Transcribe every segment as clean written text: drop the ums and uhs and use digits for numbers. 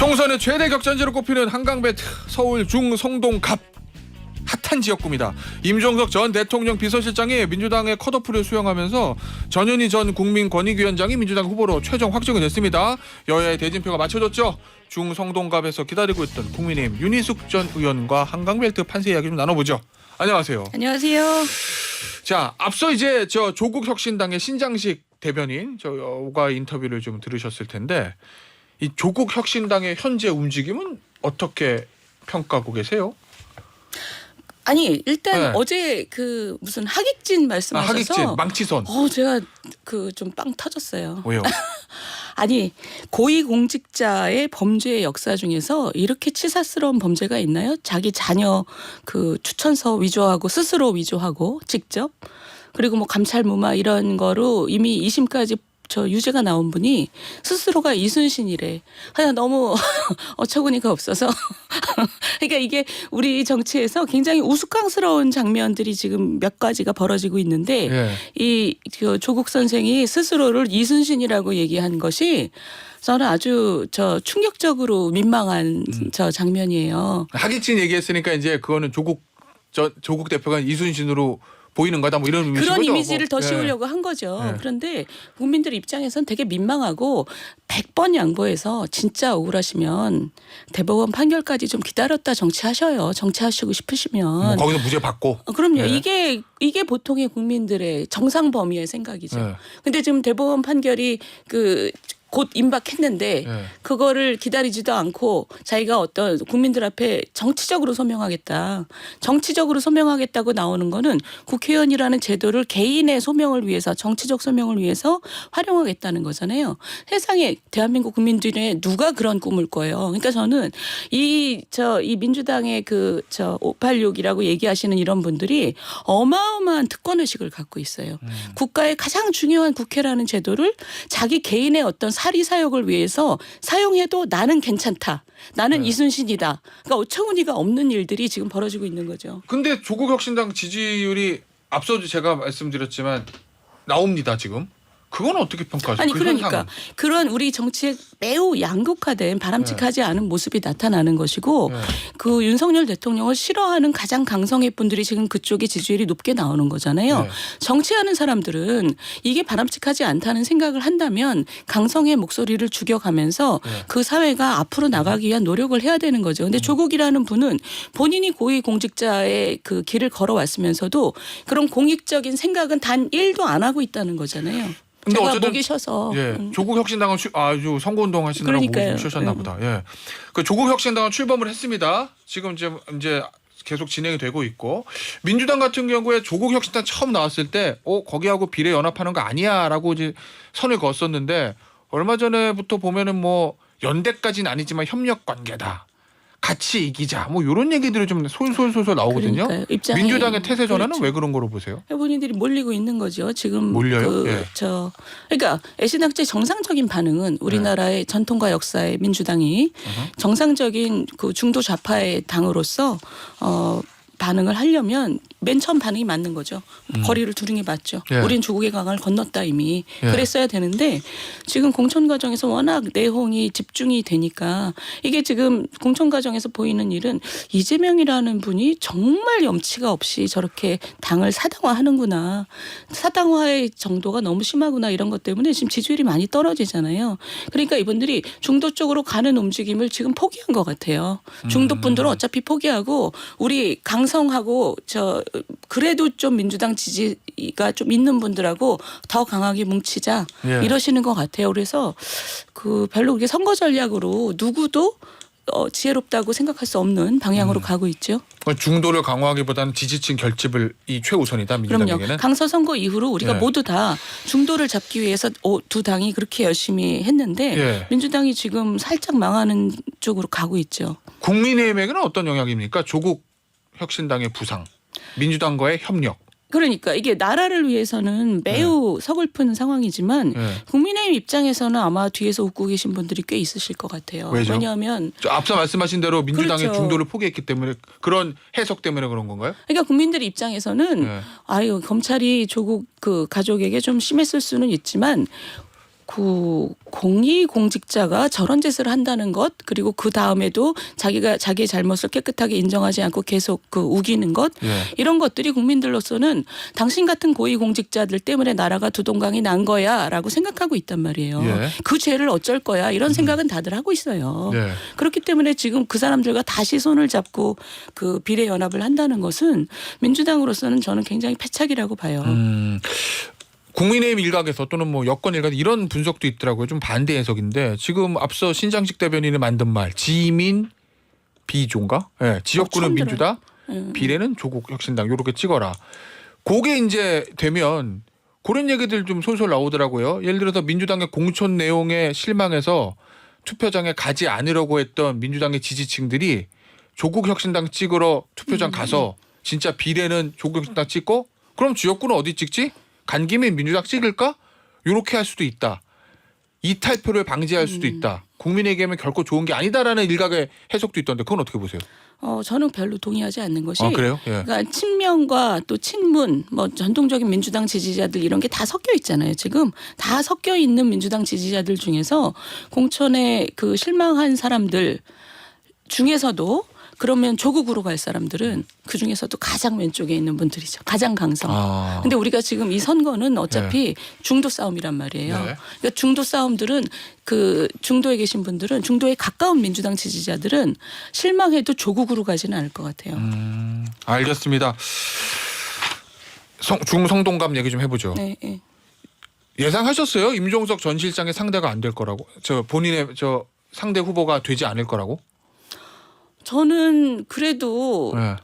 총선의 최대 격전지로 꼽히는 한강배트 서울 중성동갑 핫한 지역구입니다. 임종석 전 대통령 비서실장이 민주당의 컷오프를 수용하면서 전현희 전 국민권익위원장이 민주당 후보로 최종 확정이 됐습니다. 여야의 대진표가 맞춰졌죠. 중성동갑에서 기다리고 있던 국민의힘 윤희숙 전 의원과 한강벨트 판세 이야기 좀 나눠보죠. 안녕하세요. 안녕하세요. 자, 앞서 이제 조국혁신당의 신장식 대변인 저가 인터뷰를 좀 들으셨을 텐데 이 조국혁신당의 현재 움직임은 어떻게 평가하고 계세요? 아니 일단 네. 어제 그 무슨 하객진 말씀하셔서 하객진, 망치선. 제가 그 좀 빵 터졌어요. 왜요? 아니 고위공직자의 범죄의 역사 중에서 이렇게 치사스러운 범죄가 있나요? 자기 자녀 그 추천서 위조하고 스스로 위조하고 직접 그리고 뭐 감찰 무마 이런 거로 이미 2심까지 유죄가 나온 분이 스스로가 이순신이래. 하여간 너무 어처구니가 없어서. 그러니까 이게 우리 정치에서 굉장히 우스꽝스러운 장면들이 지금 몇 가지가 벌어지고 있는데 예. 이 조국 선생이 스스로를 이순신이라고 얘기한 것이 저는 아주 충격적으로 민망한 장면이에요. 하객진 얘기했으니까 이제 그거는 조국 대표가 이순신으로 보이는 거다 뭐 이런 의미죠. 그런 이미지를 더 씌우려고 한 거죠. 예. 그런데 국민들 입장에선 되게 민망하고 100번 양보해서 진짜 억울하시면 대법원 판결까지 좀 기다렸다 정치하셔요. 정치하시고 싶으시면. 거기서 무죄 받고. 그럼요. 예. 이게 보통의 국민들의 정상 범위의 생각이죠. 예. 근데 지금 대법원 판결이 곧 임박했는데 예. 그거를 기다리지도 않고 자기가 어떤 국민들 앞에 정치적으로 소명하겠다. 정치적으로 소명하겠다고 나오는 거는 국회의원이라는 제도를 개인의 소명을 위해서 정치적 소명을 위해서 활용하겠다는 거잖아요. 세상에 대한민국 국민들의 누가 그런 꿈을 꿔요. 그러니까 저는 이 민주당의 586이라고 얘기하시는 이런 분들이 어마어마한 특권의식을 갖고 있어요. 국가의 가장 중요한 국회라는 제도를 자기 개인의 어떤 사리사욕을 위해서 사용해도 나는 괜찮다. 나는 이순신이다. 그러니까 어처구니가 없는 일들이 지금 벌어지고 있는 거죠. 근데 조국혁신당 지지율이 앞서도 제가 말씀드렸지만 나옵니다 지금. 그건 어떻게 평가하세요? 아니 그 그러니까 현상은? 그런 우리 정치에 매우 양극화된 바람직하지 않은 모습이 나타나는 것이고 네. 그 윤석열 대통령을 싫어하는 가장 강성의 분들이 지금 그쪽의 지지율이 높게 나오는 거잖아요. 네. 정치하는 사람들은 이게 바람직하지 않다는 생각을 한다면 강성의 목소리를 죽여가면서 네. 그 사회가 앞으로 나가기 위한 노력을 해야 되는 거죠. 근데 조국이라는 분은 본인이 고위공직자의 그 길을 걸어왔으면서도 그런 공익적인 생각은 단 1도 안 하고 있다는 거잖아요. 근데 제가 어쨌든 목이 쉬어서. 예, 조국혁신당은 아주 선거운동 하시느라고 목이 좀 쉬셨나 보다. 예, 그 조국혁신당은 출범을 했습니다. 지금 이제 계속 진행이 되고 있고 민주당 같은 경우에 조국혁신당 처음 나왔을 때 거기하고 비례 연합하는 거 아니야라고 이제 선을 그었었는데 얼마 전에부터 보면은 뭐 연대까지는 아니지만 협력 관계다. 같이 이기자 뭐 이런 얘기들이 좀 솔솔 나오거든요. 민주당의 태세 전환은 그렇죠. 왜 그런 거로 보세요? 본인들이 몰리고 있는 거죠. 지금 몰려요? 예. 그러니까 애신학제 정상적인 반응은 우리나라의 전통과 역사의 민주당이 정상적인 그 중도 좌파의 당으로서 반응을 하려면 맨 처음 반응이 맞는 거죠. 거리를 두는 게 맞죠. 예. 우린 조국의 강을 건넜다 이미. 예. 그랬어야 되는데 지금 공천 과정에서 워낙 내홍이 집중이 되니까 이게 지금 공천 과정에서 보이는 일은 이재명이라는 분이 정말 염치가 없이 저렇게 당을 사당화하는구나. 사당화의 정도가 너무 심하구나 이런 것 때문에 지금 지지율이 많이 떨어지잖아요. 그러니까 이분들이 중도 쪽으로 가는 움직임을 지금 포기한 것 같아요. 중도 분들은 어차피 포기하고 우리 강성하고 그래도 좀 민주당 지지가 좀 있는 분들하고 더 강하게 뭉치자 예. 이러시는 것 같아요. 그래서 별로 그게 선거 전략으로 누구도 지혜롭다고 생각할 수 없는 방향으로 가고 있죠. 중도를 강화하기보다는 지지층 결집을 이 최우선이다 민주당에게는. 그럼요. 강서 선거 이후로 우리가 예. 모두 다 중도를 잡기 위해서 두 당이 그렇게 열심히 했는데 예. 민주당이 지금 살짝 망하는 쪽으로 가고 있죠. 국민의힘에게는 어떤 영향입니까? 조국 혁신당의 부상, 민주당과의 협력. 그러니까 이게 나라를 위해서는 매우 서글픈 상황이지만 예. 국민의힘 입장에서는 아마 뒤에서 웃고 계신 분들이 꽤 있으실 것 같아요. 왜죠? 왜냐하면 앞서 말씀하신 대로 민주당의 그렇죠. 중도를 포기했기 때문에 그런 해석 때문에 그런 건가요? 그러니까 국민들 입장에서는 예. 검찰이 조국 그 가족에게 좀 심했을 수는 있지만 그 공직자가 저런 짓을 한다는 것, 그리고 그 다음에도 자기의 잘못을 깨끗하게 인정하지 않고 계속 그 우기는 것, 예. 이런 것들이 국민들로서는 당신 같은 고위공직자들 때문에 나라가 두동강이 난 거야라고 생각하고 있단 말이에요. 예. 그 죄를 어쩔 거야 이런 생각은 다들 하고 있어요. 예. 그렇기 때문에 지금 그 사람들과 다시 손을 잡고 그 비례 연합을 한다는 것은 민주당으로서는 저는 굉장히 패착이라고 봐요. 국민의힘 일각에서 또는 뭐 여권 일각 이런 분석도 있더라고요. 좀 반대 해석인데 지금 앞서 신장식 대변인이 만든 말 지민 비조인가? 예, 지역구는 처음 민주당, 비례는 조국 혁신당 요렇게 찍어라. 그게 이제 되면 그런 얘기들 좀 솔솔 나오더라고요. 예를 들어서 민주당의 공천 내용에 실망해서 투표장에 가지 않으려고 했던 민주당의 지지층들이 조국 혁신당 찍으러 투표장 가서 진짜 비례는 조국 혁신당 찍고 그럼 지역구는 어디 찍지? 간 김에 민주당 찍을까? 이렇게 할 수도 있다. 이탈표를 방지할 수도 있다. 국민에게는 결코 좋은 게 아니다라는 일각의 해석도 있던데 그건 어떻게 보세요? 저는 별로 동의하지 않는 것이. 그래요? 예. 그러니까 친명과 또 친문, 뭐 전통적인 민주당 지지자들 이런 게 다 섞여 있잖아요. 지금 다 섞여 있는 민주당 지지자들 중에서 공천에 그 실망한 사람들 중에서도 그러면 조국으로 갈 사람들은 그 중에서도 가장 왼쪽에 있는 분들이죠. 가장 강성. 근데 우리가 지금 이 선거는 어차피 중도 싸움이란 말이에요. 네. 그러니까 중도 싸움들은 그 중도에 계신 분들은 중도에 가까운 민주당 지지자들은 실망해도 조국으로 가지는 않을 것 같아요. 알겠습니다. 중성동감 얘기 좀 해보죠. 네, 네. 예상하셨어요? 임종석 전 실장의 상대가 안 될 거라고. 본인의 상대 후보가 되지 않을 거라고? 저는 그래도 네.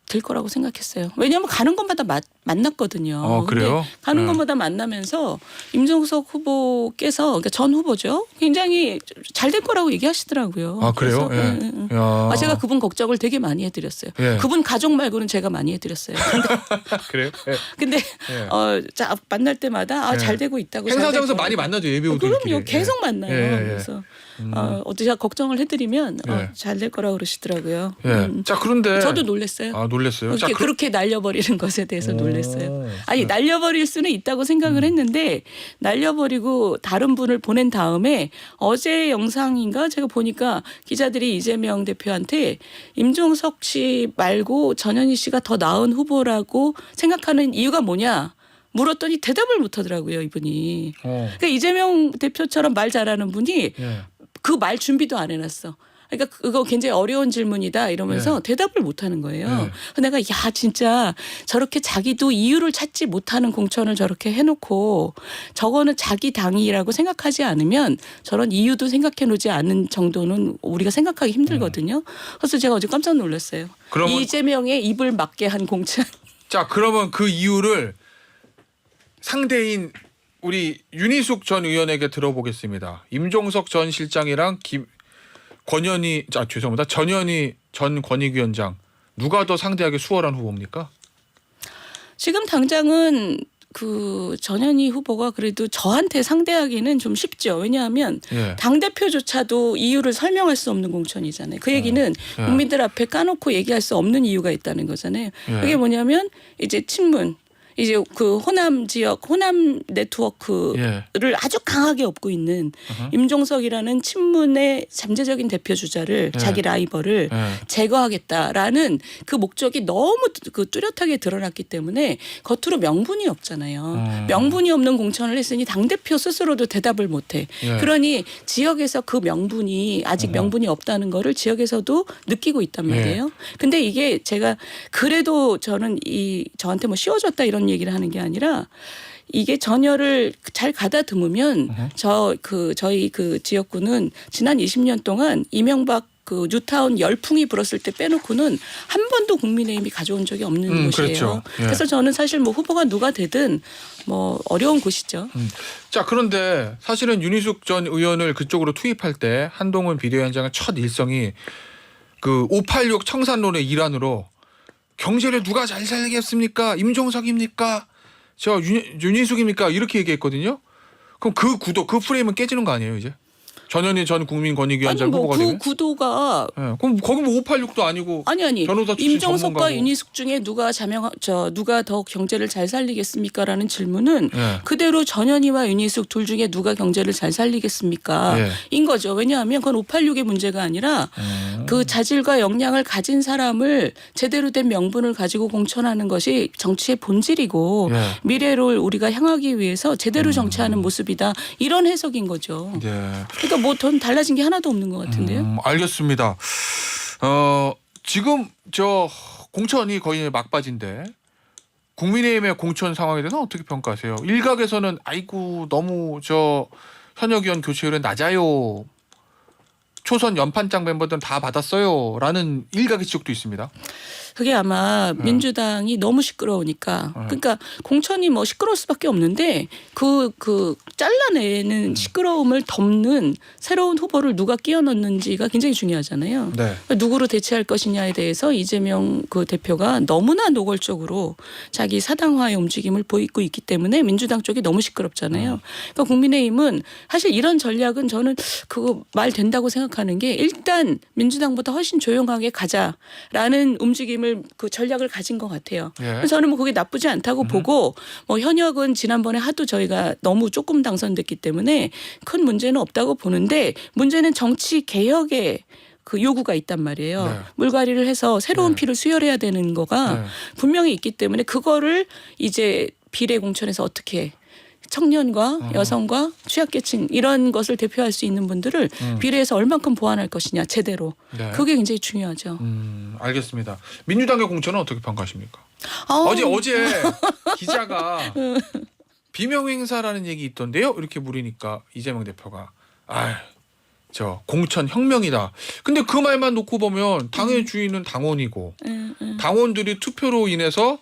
될 거라고 생각했어요. 왜냐하면 가는 곳마다 만났거든요. 그래요? 근데 가는 네. 곳마다 만나면서 임종석 후보께서 그러니까 전 후보죠. 굉장히 잘 될 거라고 얘기하시더라고요. 아 그래요? 그래서, 예. 제가 그분 걱정을 되게 많이 해드렸어요. 예. 그분 가족 말고는 제가 많이 해드렸어요. 그래요? 예. 근데 예. 만날 때마다 예. 잘 되고 있다고. 행사장에서 잘 많이 만나죠 예비후보들끼리. 그럼요. 계속 만나요. 그래서 제가 걱정을 해드리면 잘 될 거라고 그러시더라고요. 예. 자 그런데 저도 놀랐어요. 놀랐어요. 그렇게 날려버리는 것에 대해서 놀랐어요. 아니 날려버릴 수는 있다고 생각을 했는데 날려버리고 다른 분을 보낸 다음에 어제 영상인가 제가 보니까 기자들이 이재명 대표한테 임종석 씨 말고 전현희 씨가 더 나은 후보라고 생각하는 이유가 뭐냐 물었더니 대답을 못하더라고요 이분이. 그러니까 이재명 대표처럼 말 잘하는 분이 그 말 준비도 안 해놨어. 그러니까 그거 굉장히 어려운 질문이다 이러면서 대답을 못하는 거예요. 내가 야 진짜 저렇게 자기도 이유를 찾지 못하는 공천을 저렇게 해놓고 저거는 자기 당이라고 생각하지 않으면 저런 이유도 생각해놓지 않은 정도는 우리가 생각하기 힘들거든요. 그래서 제가 어제 깜짝 놀랐어요. 그러면 이재명의 입을 막게 한 공천. 자 그러면 그 이유를 상대인 우리 윤희숙 전 의원에게 들어보겠습니다. 임종석 전 실장이랑 전현희 전 권익위원장 누가 더 상대하기 수월한 후보입니까? 지금 당장은 그 전현희 후보가 그래도 저한테 상대하기는 좀 쉽죠. 왜냐하면 당대표조차도 이유를 설명할 수 없는 공천이잖아요. 그 얘기는 국민들 앞에 까놓고 얘기할 수 없는 이유가 있다는 거잖아요. 그게 뭐냐면 이제 친문. 이제 그 호남 지역 호남 네트워크를 아주 강하게 업고 있는 임종석이라는 친문의 잠재적인 대표 주자를 자기 라이벌을 제거하겠다라는 그 목적이 너무 그 뚜렷하게 드러났기 때문에 겉으로 명분이 없잖아요. 명분이 없는 공천을 했으니 당대표 스스로도 대답을 못해. 그러니 지역에서 그 명분이 아직 명분이 없다는 거를 지역에서도 느끼고 있단 말이에요. 근데 이게 제가 그래도 저는 저한테 뭐 씌워줬다 이런 얘기를 하는 게 아니라 이게 전열을 잘 가다듬으면 저희 그 지역구는 지난 20년 동안 이명박 그 뉴타운 열풍이 불었을 때 빼놓고는 한 번도 국민의힘이 가져온 적이 없는 곳이에요. 그렇죠. 그래서 저는 사실 뭐 후보가 누가 되든 뭐 어려운 곳이죠. 자 그런데 사실은 윤희숙 전 의원을 그쪽으로 투입할 때 한동훈 비대위원장의 첫 일성이 그 586 청산론의 일환으로 경제를 누가 잘 살겠습니까? 임종석입니까? 윤희숙입니까? 이렇게 얘기했거든요. 그럼 그 구도, 그 프레임은 깨지는 거 아니에요, 이제? 전현희 전 국민권익위원장 후보가 되면? 구도가 네. 그럼 거기 뭐 586도 아니고 아니 변호사 출신 임종석과 전문가고. 윤희숙 중에 누가 더 경제를 잘 살리겠습니까라는 질문은 네. 그대로 전현희와 윤희숙 둘 중에 누가 경제를 잘 살리겠습니까? 네. 인 거죠. 왜냐하면 그건 586의 문제가 아니라 그 자질과 역량을 가진 사람을 제대로 된 명분을 가지고 공천하는 것이 정치의 본질이고 네. 미래를 우리가 향하기 위해서 제대로 정치하는 모습이다. 이런 해석인 거죠. 네. 그러니까 뭐 돈 달라진 게 하나도 없는 것 같은데요. 알겠습니다. 지금 저 공천이 거의 막바지인데 국민의힘의 공천 상황에 대해서 어떻게 평가하세요? 일각에서는 아이고 너무 저 현역 의원 교체율은 낮아요. 초선 연판장 멤버들은 다 받았어요.라는 일각의 지적도 있습니다. 그게 아마 민주당이 너무 시끄러우니까 그러니까 공천이 뭐 시끄러울 수밖에 없는데 그 잘라내는 시끄러움을 덮는 새로운 후보를 누가 끼워 넣는지가 굉장히 중요하잖아요. 네. 그러니까 누구로 대체할 것이냐에 대해서 이재명 그 대표가 너무나 노골적으로 자기 사당화의 움직임을 보이고 있기 때문에 민주당 쪽이 너무 시끄럽잖아요. 그러니까 국민의힘은 사실 이런 전략은 저는 그거 말 된다고 생각하는 게 일단 민주당보다 훨씬 조용하게 가자라는 움직임을 그 전략을 가진 것 같아요. 예. 그래서 저는 뭐 그게 나쁘지 않다고 보고 뭐 현역은 지난번에 하도 저희가 너무 조금 당선됐기 때문에 큰 문제는 없다고 보는데 문제는 정치 개혁의 그 요구가 있단 말이에요. 네. 물갈이를 해서 새로운 네. 피를 수혈해야 되는 거가 네. 분명히 있기 때문에 그거를 이제 비례 공천에서 어떻게 청년과 여성과 취약계층 이런 것을 대표할 수 있는 분들을 비례해서 얼만큼 보완할 것이냐 제대로. 네. 그게 굉장히 중요하죠. 알겠습니다. 민주당의 공천은 어떻게 평가하십니까? 아우. 어제 기자가 비명 행사라는 얘기 있던데요. 이렇게 물으니까 이재명 대표가 저 공천 혁명이다. 근데 그 말만 놓고 보면 당의 주인은 당원이고 당원들이 투표로 인해서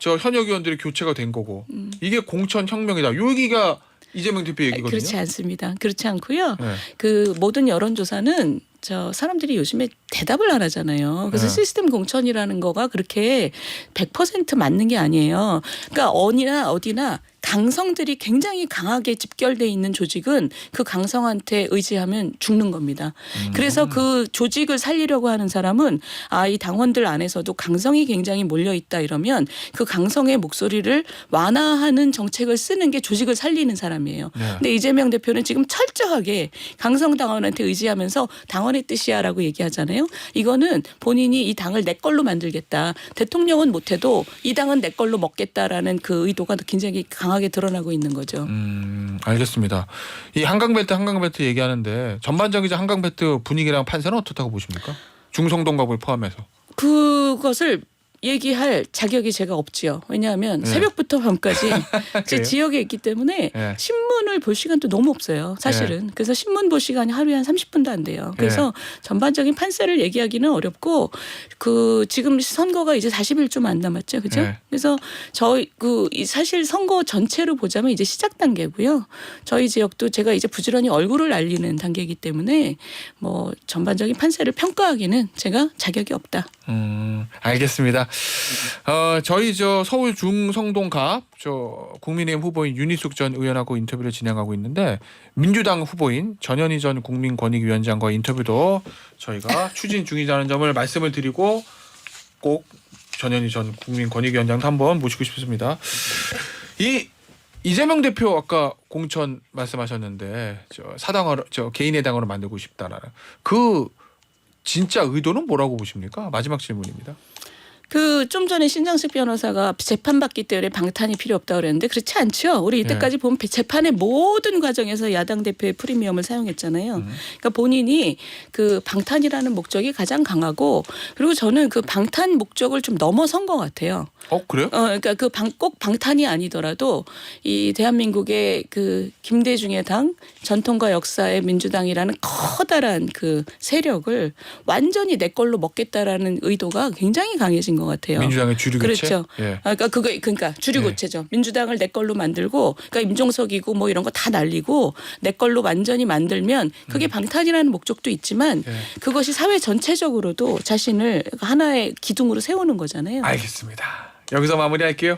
저 현역 의원들이 교체가 된 거고 이게 공천 혁명이다. 요 얘기가 이재명 대표 얘기거든요. 그렇지 않습니다. 그렇지 않고요. 네. 그 모든 여론조사는 저 사람들이 요즘에 대답을 안 하잖아요. 그래서 네. 시스템 공천이라는 거가 그렇게 100% 맞는 게 아니에요. 그러니까 어디나 강성들이 굉장히 강하게 집결돼 있는 조직은 그 강성한테 의지하면 죽는 겁니다. 그래서 그 조직을 살리려고 하는 사람은 이 당원들 안에서도 강성이 굉장히 몰려 있다 이러면 그 강성의 목소리를 완화하는 정책을 쓰는 게 조직을 살리는 사람이에요. 네. 근데 이재명 대표는 지금 철저하게 강성 당원한테 의지하면서 당원의 뜻이야라고 얘기하잖아요. 이거는 본인이 이 당을 내 걸로 만들겠다. 대통령은 못해도 이 당은 내 걸로 먹겠다라는 그 의도가 굉장히 강하게 드러나고 있는 거죠. 알겠습니다. 이 한강벨트 얘기하는데 전반적인 한강벨트 분위기랑 판세는 어떻다고 보십니까? 중성동갑을 포함해서. 그것을 얘기할 자격이 제가 없지요. 왜냐하면 네. 새벽부터 밤까지 제 그래요? 지역에 있기 때문에 네. 신문을 볼 시간도 너무 없어요. 사실은. 그래서 신문 볼 시간이 하루에 한 30분도 안 돼요. 그래서 전반적인 판세를 얘기하기는 어렵고 그 지금 선거가 이제 40일 좀 안 남았죠. 그죠? 네. 그래서 사실 선거 전체로 보자면 이제 시작 단계고요. 저희 지역도 제가 이제 부지런히 얼굴을 알리는 단계이기 때문에 뭐 전반적인 판세를 평가하기는 제가 자격이 없다. 알겠습니다. 저희 저 서울 중성동갑 저 국민의힘 후보인 윤희숙 전 의원하고 인터뷰를 진행하고 있는데 민주당 후보인 전현희 전 국민권익위원장과 인터뷰도 저희가 추진 중이라는 점을 말씀을 드리고 꼭 전현희 전 국민권익위원장도 한번 모시고 싶습니다. 이재명 대표 아까 공천 말씀하셨는데 저 개인의 당으로 만들고 싶다라는 그 진짜 의도는 뭐라고 보십니까? 마지막 질문입니다. 좀 전에 신장식 변호사가 재판받기 때문에 방탄이 필요 없다고 그랬는데 그렇지 않죠. 우리 이때까지 보면 재판의 모든 과정에서 야당 대표의 프리미엄을 사용했잖아요. 그러니까 본인이 그 방탄이라는 목적이 가장 강하고 그리고 저는 그 방탄 목적을 좀 넘어선 것 같아요. 그래요? 그러니까 꼭 방탄이 아니더라도 이 대한민국의 그 김대중의 당 전통과 역사의 민주당이라는 커다란 그 세력을 완전히 내 걸로 먹겠다라는 의도가 굉장히 강해진 것 같아요. 민주당의 주류교체. 그렇죠. 예. 그러니까 주류교체죠. 민주당을 내 걸로 만들고, 그러니까 임종석이고 뭐 이런 거 다 날리고 내 걸로 완전히 만들면 그게 방탄이라는 목적도 있지만 그것이 사회 전체적으로도 자신을 하나의 기둥으로 세우는 거잖아요. 알겠습니다. 여기서 마무리할게요.